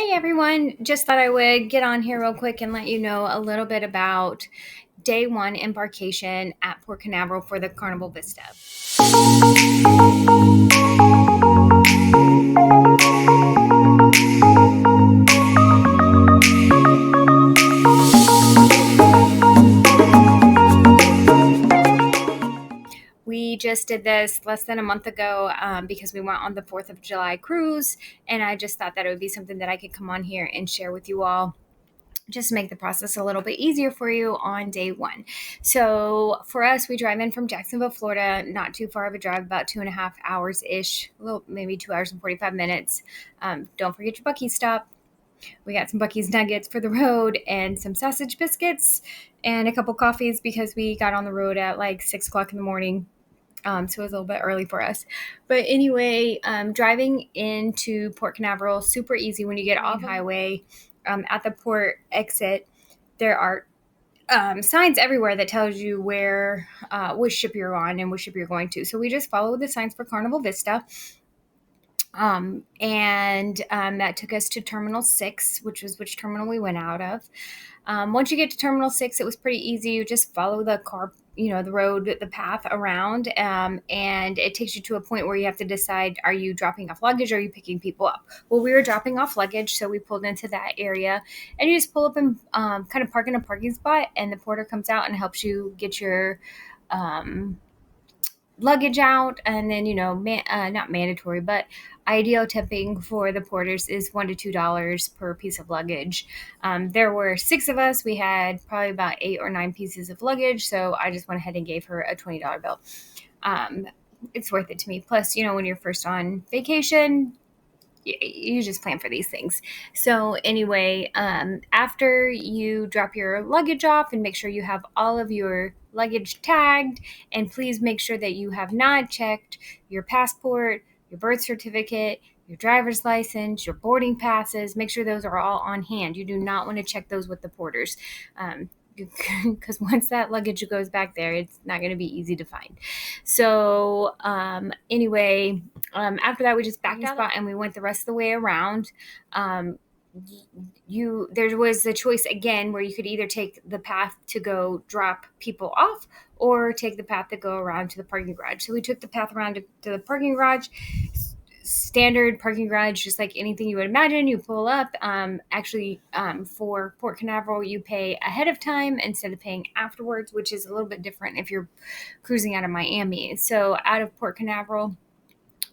Hey everyone, just thought I would get on here real quick and let you know a little bit about day one embarkation at Port Canaveral for the Carnival Vista. We just did this less than a month ago because we went on the 4th of July cruise, and I just thought that it would be something that I could come on here and share with you all just to make the process a little bit easier for you on day one. So for us, we drive in from Jacksonville, Florida, not too far of a drive, about 2.5 hours ish, a little, maybe 2 hours and 45 minutes. Don't forget your Buc-ee's stop. We got some Buc-ee's nuggets for the road and some sausage biscuits and a couple coffees because we got on the road at like 6 o'clock in the morning. So it was a little bit early for us. But anyway, driving into Port Canaveral, super easy when you get off the highway. At the port exit, there are signs everywhere that tells you where which ship you're on and which ship you're going to. So we just follow the signs for Carnival Vista. And that took us to Terminal 6, which was which terminal we went out of. Once you get to Terminal 6, it was pretty easy. You just follow the the road, the path around, and it takes you to a point where you have to decide, are you dropping off luggage or are you picking people up? Well, we were dropping off luggage, so we pulled into that area, and you just pull up and kind of park in a parking spot, and the porter comes out and helps you get your luggage out. And then not mandatory, but ideal tipping for the porters is $1 to $2 per piece of luggage. There were 6 of us. We had probably about 8 or 9 pieces of luggage, so I just went ahead and gave her a $20 bill. It's worth it to me. Plus, when you're first on vacation, you just plan for these things. So anyway, after you drop your luggage off and make sure you have all of your luggage tagged, and please make sure that you have not checked your passport, your birth certificate, your driver's license, your boarding passes. Make sure those are all on hand. You do not want to check those with the porters. Because once that luggage goes back there, it's not going to be easy to find. So anyway, after that, we just backed out spot and we went the rest of the way around. There was the choice again where you could either take the path to go drop people off or take the path to go around to the parking garage. So we took the path around to the parking garage. Standard parking garage, just like anything you would imagine. You pull up. For Port Canaveral, you pay ahead of time instead of paying afterwards, which is a little bit different if you're cruising out of Miami. So out of Port Canaveral,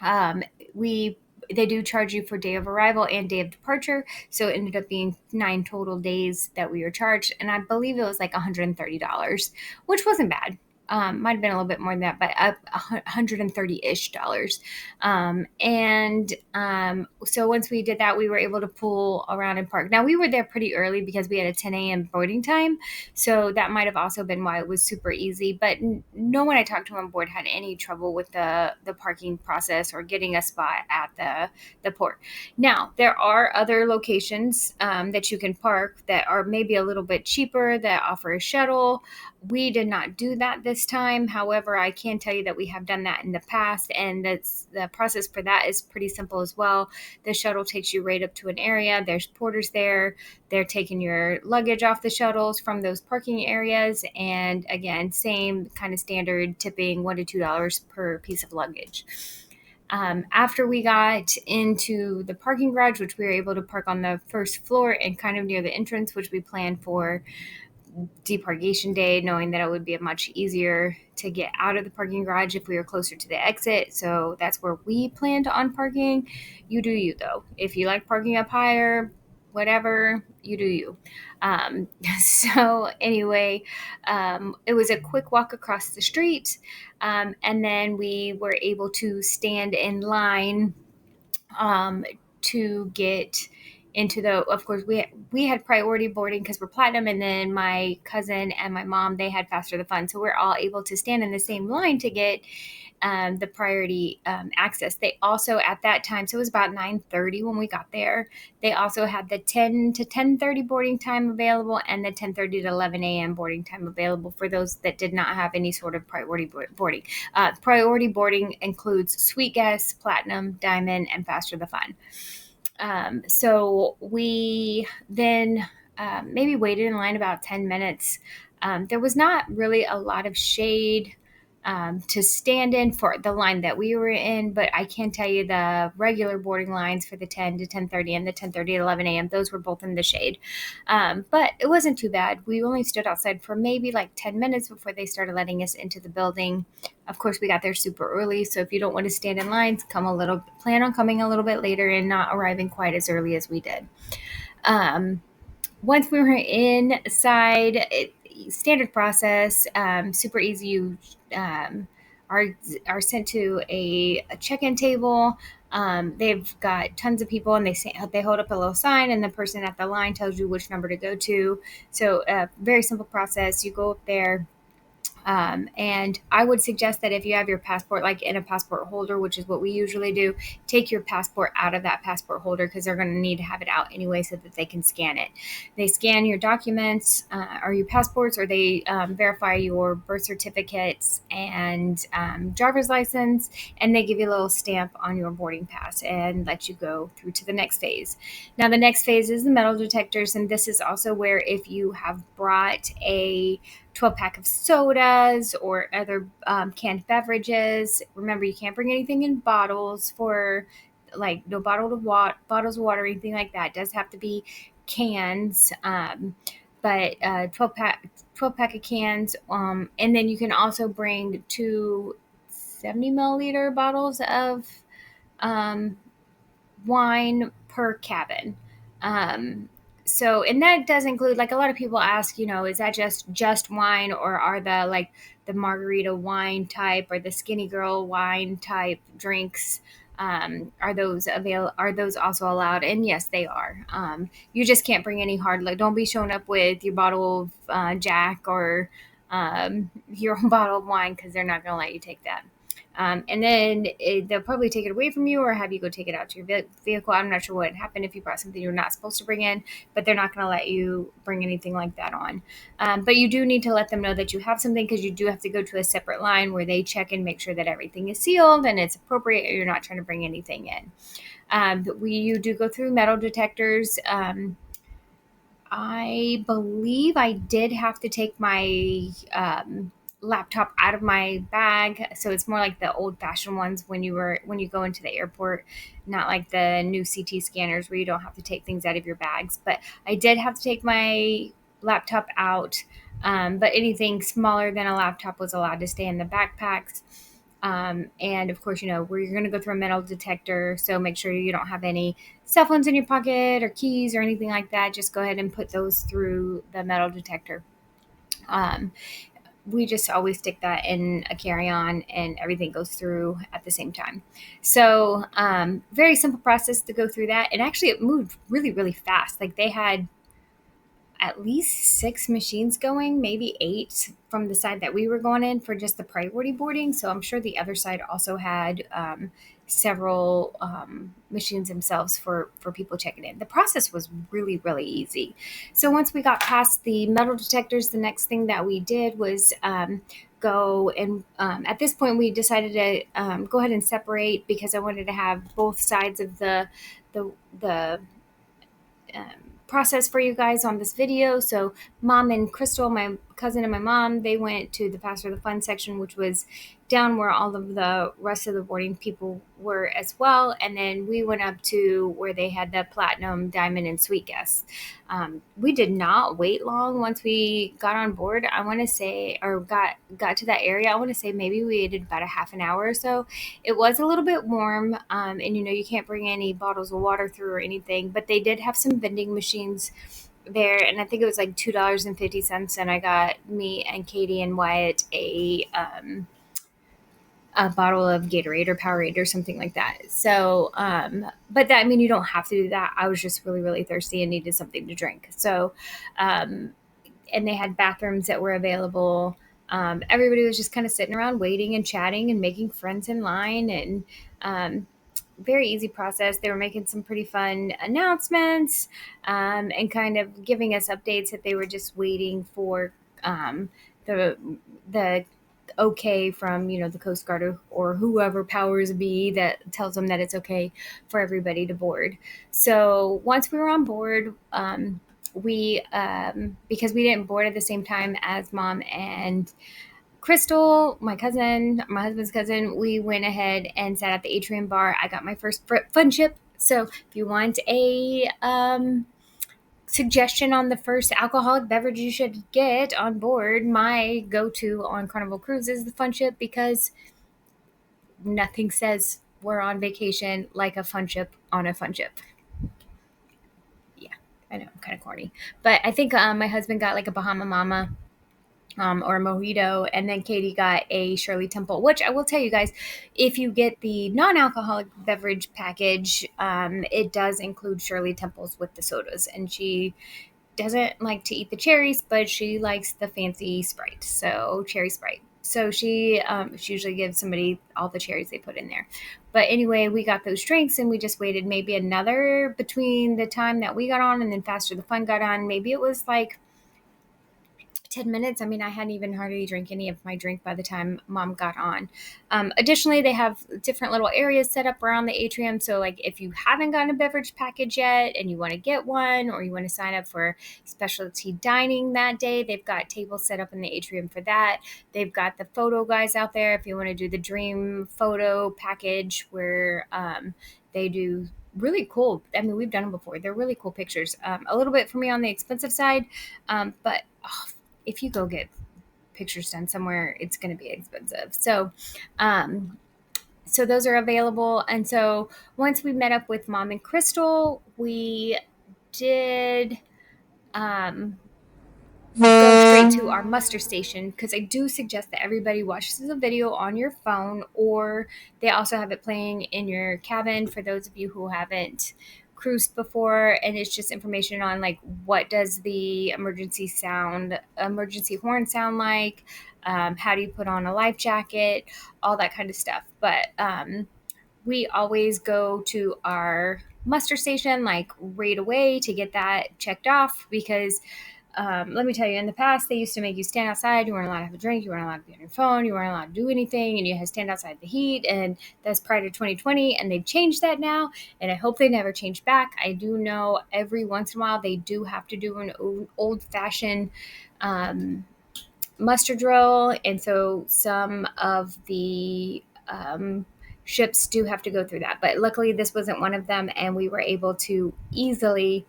they do charge you for day of arrival and day of departure. So it ended up being 9 total days that we were charged. And I believe it was like $130, which wasn't bad. Might have been a little bit more than that, but up $130-ish. So once we did that, we were able to pull around and park. Now, we were there pretty early because we had a 10 a.m. boarding time. So that might have also been why it was super easy. But no one I talked to on board had any trouble with the parking process or getting a spot at the port. Now, there are other locations that you can park that are maybe a little bit cheaper that offer a shuttle. We did not do that this time. However, I can tell you that we have done that in the past, and the process for that is pretty simple as well. The shuttle takes you right up to an area. There's porters there. They're taking your luggage off the shuttles from those parking areas. And again, same kind of standard tipping, $1 to $2 per piece of luggage. After we got into the parking garage, which we were able to park on the first floor and kind of near the entrance, which we planned for deparkation day, knowing that it would be much easier to get out of the parking garage if we were closer to the exit. So that's where we planned on parking. You do you, though. If you like parking up higher, whatever, you do you. So anyway, it was a quick walk across the street, and then we were able to stand in line to get into of course we had priority boarding because we're platinum, and then my cousin and my mom, they had faster the fun, so we're all able to stand in the same line to get the priority access. They also at that time, so it was about 9:30 when we got there, they also had the 10 to 10:30 boarding time available and the 10:30 to 11 a.m. boarding time available for those that did not have any sort of priority boarding. Priority boarding includes Sweet Guest, Platinum, Diamond, and Faster the Fun. So we then maybe waited in line about 10 minutes. There was not really a lot of shade to stand in for the line that we were in, but I can tell you the regular boarding lines for the 10 to 10:30 and the 10:30 to 11 a.m., those were both in the shade. But it wasn't too bad. We only stood outside for maybe like 10 minutes before they started letting us into the building. Of course, we got there super early, so if you don't want to stand in lines, plan on coming a little bit later and not arriving quite as early as we did. Um, Once we were inside, standard process, super easy. You are are sent to a check-in table. They've got tons of people, and they hold up a little sign, and the person at the line tells you which number to go to. So, very simple process. You go up there, and I would suggest that if you have your passport like in a passport holder, which is what we usually do, take your passport out of that passport holder because they're going to need to have it out anyway so that they can scan it. They scan your documents or your passports, or they verify your birth certificates and driver's license, and they give you a little stamp on your boarding pass and let you go through to the next phase. Now, the next phase is the metal detectors, and this is also where if you have brought a 12 pack of sodas or other canned beverages. Remember, you can't bring anything in bottles for like no bottles of water or anything like that. It does have to be cans. But 12 pack of cans. And then you can also bring two 70 milliliter bottles of um, wine per cabin. Um, and that does include like a lot of people ask, is that just wine, or are the margarita wine type or the skinny girl wine type drinks? Are those also allowed? And yes, they are. You just can't bring any hard, like, don't be showing up with your bottle of Jack or your own bottle of wine, because they're not going to let you take that. And then they'll probably take it away from you or have you go take it out to your vehicle. I'm not sure what happened if you brought something you're not supposed to bring in, but they're not going to let you bring anything like that on. But you do need to let them know that you have something, because you do have to go to a separate line where they check and make sure that everything is sealed and it's appropriate, or you're not trying to bring anything in. You do go through metal detectors. I believe I did have to take my laptop out of my bag, so it's more like the old-fashioned ones when you go into the airport, not like the new CT scanners where you don't have to take things out of your bags. But I did have to take my laptop out, but anything smaller than a laptop was allowed to stay in the backpacks. And of course, where you're going to go through a metal detector, so make sure you don't have any cell phones in your pocket or keys or anything like that. Just go ahead and put those through the metal detector. Um, we just always stick that in a carry-on, and everything goes through at the same time. So very simple process to go through that. And actually, it moved really, really fast. Like, they had at least six machines going, maybe eight from the side that we were going in for just the priority boarding. So I'm sure the other side also had several machines themselves for people checking in. The process was really, really easy. So once we got past the metal detectors, the next thing that we did was go and at this point we decided to go ahead and separate, because I wanted to have both sides of the um, process for you guys on this video. So mom and Crystal, my cousin and my mom, they went to the Faster the Fun section, which was down where all of the rest of the boarding people were as well. And then we went up to where they had the Platinum, Diamond, and Sweet guests. We did not wait long once we got on board. I want to say, or got to that area, I want to say maybe we waited about a half an hour or so. It was a little bit warm, and you can't bring any bottles of water through or anything, but they did have some vending machines there, and I think it was like $2.50, and I got me and Katie and Wyatt a bottle of Gatorade or Powerade or something like that. So, but that, I mean, you don't have to do that. I was just really, really thirsty and needed something to drink. So, um, and they had bathrooms that were available. Everybody was just kind of sitting around waiting and chatting and making friends in line, and um, very easy process. They were making some pretty fun announcements, and kind of giving us updates that they were just waiting for um, the the okay from, the Coast Guard, or whoever powers be that tells them that it's okay for everybody to board. So once we were on board, we because we didn't board at the same time as mom and Crystal, my cousin, my husband's cousin, we went ahead and sat at the atrium bar. I got my first fun chip. So if you want a suggestion on the first alcoholic beverage you should get on board, my go-to on Carnival Cruise is the fun chip, because nothing says we're on vacation like a fun chip on a fun chip. Yeah, I know, I'm kind of corny, but I think my husband got like a Bahama Mama, or a mojito, and then Katie got a Shirley Temple. Which I will tell you guys, if you get the non-alcoholic beverage package, it does include Shirley Temples with the sodas, and she doesn't like to eat the cherries, but she likes the fancy Sprite, so cherry Sprite. So she usually gives somebody all the cherries they put in there. But anyway, we got those drinks, and we just waited maybe another, between the time that we got on and then Faster the Fun got on. Maybe it was like 10 minutes. I mean, I hadn't even hardly drank any of my drink by the time mom got on. Additionally, they have different little areas set up around the atrium. So, like, if you haven't gotten a beverage package yet and you want to get one, or you want to sign up for specialty dining that day, they've got tables set up in the atrium for that. They've got the photo guys out there if you want to do the dream photo package, where they do really cool. I mean, we've done them before. They're really cool pictures. A little bit for me on the expensive side, but if you go get pictures done somewhere, it's going to be expensive. Um, so those are available. And so once we met up with mom and Crystal, we did um, go straight to our muster station, because I do suggest that everybody watches the video on your phone, or they also have it playing in your cabin for those of you who haven't cruised before, and it's just information on like what does the emergency horn sound like, how do you put on a life jacket, all that kind of stuff. But we always go to our muster station like right away to get that checked off, because let me tell you, in the past, they used to make you stand outside. You weren't allowed to have a drink. You weren't allowed to be on your phone. You weren't allowed to do anything. And you had to stand outside the heat. And that's prior to 2020. And they've changed that now. And I hope they never change back. I do know every once in a while they do have to do an old fashioned muster drill. And so some of the ships do have to go through that. But luckily, this wasn't one of them. And we were able to easily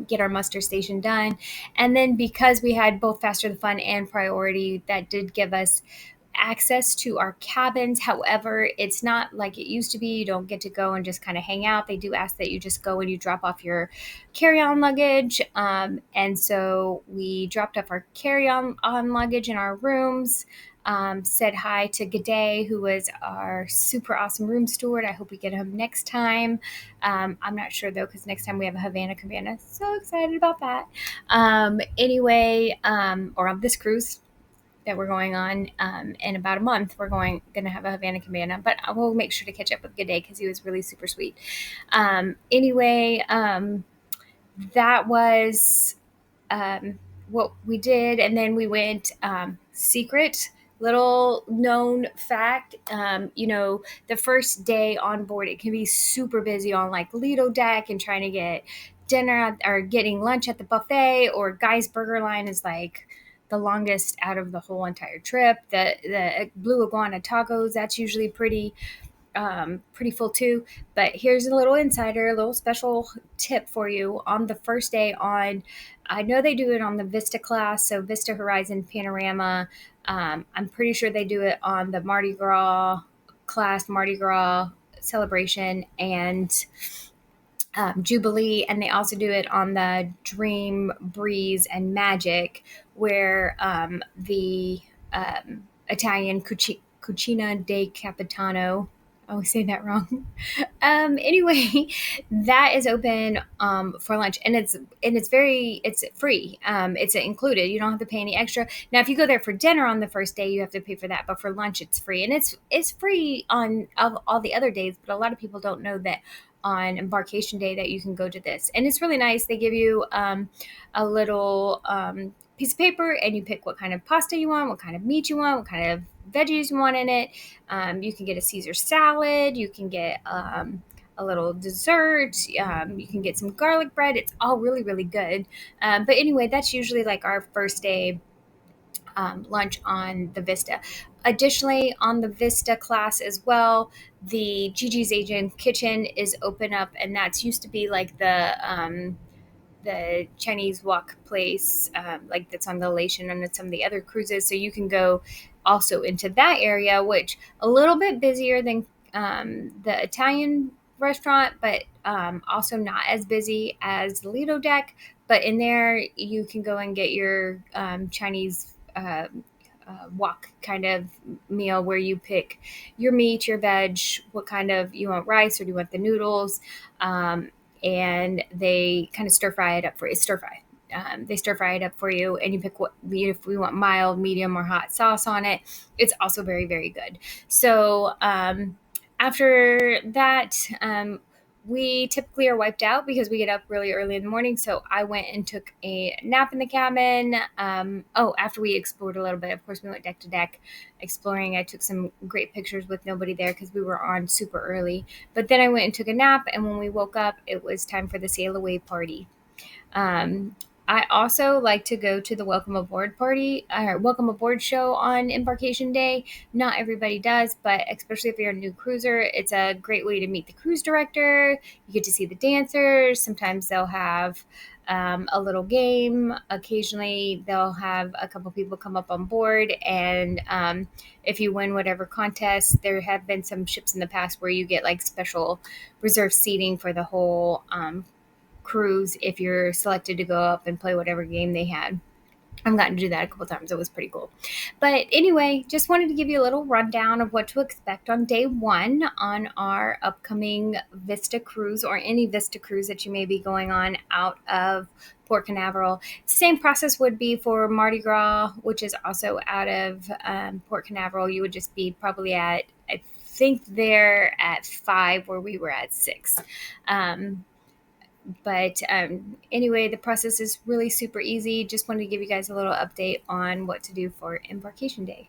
get our muster station done. And then because we had both Faster the Fun and Priority, that did give us access to our cabins. However, it's not like it used to be. You don't get to go and just kind of hang out. They do ask that you just go and you drop off your carry-on luggage. And so we dropped off our carry-on luggage in our rooms. Said hi to G'day, who was our super awesome room steward. I hope we get him next time. I'm not sure though, because next time we have a Havana Cabana. So excited about that. Anyway, or on this cruise that we're going on in about a month, we're going to have a Havana Cabana. But I will make sure to catch up with G'day, because he was really super sweet. Anyway, that was what we did. And then we went secret. Little known fact, the first day on board, it can be super busy on like Lido deck and trying to get dinner or getting lunch at the buffet, or Guy's Burger Line is like the longest out of the whole entire trip. The Blue Iguana tacos, that's usually pretty full too. But here's a little insider, a little special tip for you. On the first day on, I know they do it on the Vista class, so Vista Horizon Panorama. I'm pretty sure they do it on the Mardi Gras class, Mardi Gras Celebration, and Jubilee, and they also do it on the Dream, Breeze, and Magic, where the Italian Cucina de Capitano. I always say that wrong. Anyway, that is open for lunch, and it's free. It's included. You don't have to pay any extra. Now, if you go there for dinner on the first day, you have to pay for that. But for lunch, it's free, and it's free on all the other days. But a lot of people don't know that on Embarkation Day that you can go to this. And it's really nice. They give you a little piece of paper, and you pick what kind of pasta you want, what kind of meat you want, what kind of veggies you want in it. You can get a Caesar salad. You can get a little dessert. You can get some garlic bread. It's all really, really good. But anyway, that's usually like our first day lunch on the Vista. Additionally, on the Vista class as well, the Gigi's Asian Kitchen is open up, and that's used to be like the Chinese wok place, like that's on the Lation and some of the other cruises. So you can go also into that area, which a little bit busier than the Italian restaurant, but also not as busy as the Lido deck. But in there, you can go and get your Chinese wok kind of meal where you pick your meat, your veg, what kind of you want rice or do you want the noodles, and they kind of stir fry it up for you. Stir fry. They stir fry it up for you, and you pick what if we want mild, medium, or hot sauce on it. It's also very, very good. So after that, we typically are wiped out because we get up really early in the morning. So I went and took a nap in the cabin. After we explored a little bit, of course, we went deck to deck exploring. I took some great pictures with nobody there because we were on super early. But then I went and took a nap, and when we woke up, it was time for the sail away party. Um, I also like to go to the welcome aboard show on Embarkation Day. Not everybody does, but especially if you're a new cruiser, it's a great way to meet the cruise director. You get to see the dancers. Sometimes they'll have a little game. Occasionally, they'll have a couple people come up on board, and if you win whatever contest, there have been some ships in the past where you get like special reserved seating for the whole cruise if you're selected to go up and play whatever game they had. I've gotten to do that a couple times. It was pretty cool. But anyway, just wanted to give you a little rundown of what to expect on day one on our upcoming Vista cruise, or any Vista cruise that you may be going on out of Port Canaveral. Same process would be for Mardi Gras, which is also out of Port Canaveral. You would just be probably at, I think they're at 5 where we were at 6. But anyway, the process is really super easy. Just wanted to give you guys a little update on what to do for Embarkation Day.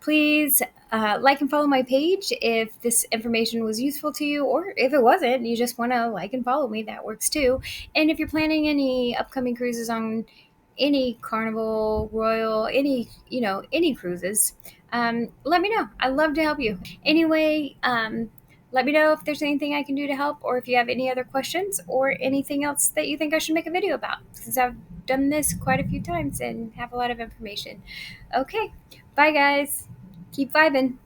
Please like and follow my page if this information was useful to you, or if it wasn't, you just want to like and follow me, that works too. And if you're planning any upcoming cruises on any Carnival, Royal, any cruises, let me know. I'd love to help you. Anyway, let me know if there's anything I can do to help, or if you have any other questions or anything else that you think I should make a video about, since I've done this quite a few times and have a lot of information. Okay, bye guys. Keep vibing.